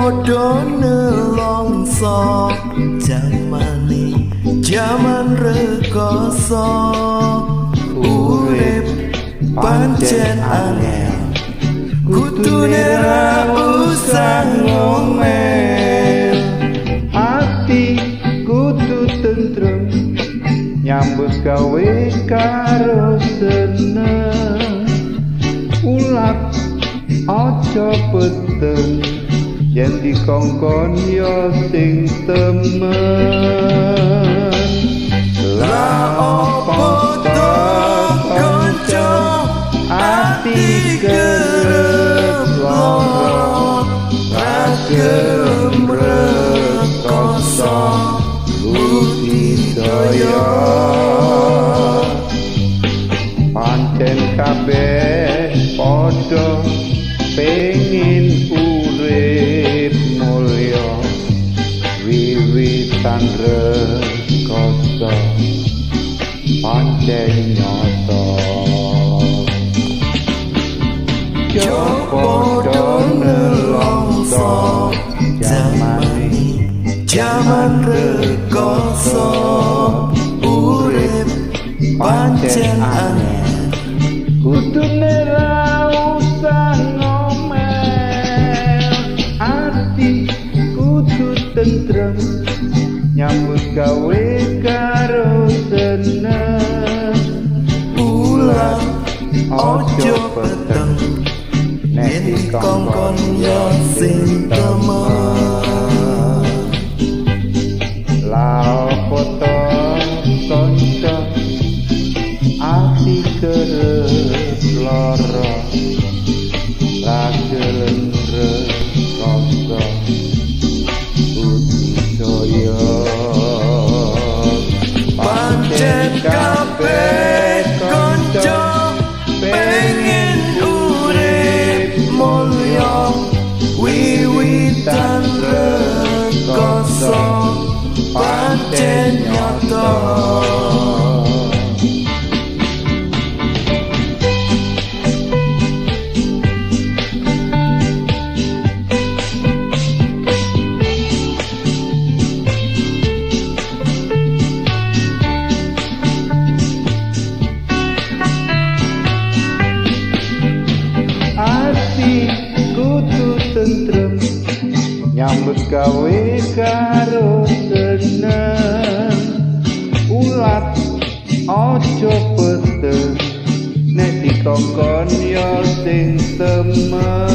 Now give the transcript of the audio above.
padha nelongso jaman rekoso urip pancen angel kutune ra usah ngomel ati kudu tentrem nyambut gawe karo seneng ulat aja peteng yen dikongkon ya sing temen la opo to kanca ati kerep loro ra gelem rekoso budidaya pancen kabeh padha pengin urip mulya wiwitan rekoso pancen nyata padha nelongso jaman rekoso urip pancen angel kudune ra usah ngomel ati kudu tentrem nyambut gawe karo seneng ulah ojo peteng nek dikongkon ya sing temen la foto kanca ati kerep lara ra gelem rekoso budidaya pancen kabeh kanca pengen urip mulya wiwitan rekoso pancen nyata ati kudu tentrem nyambut gawe karo seneng ulat aja peteng nek dikongkon ya sing temen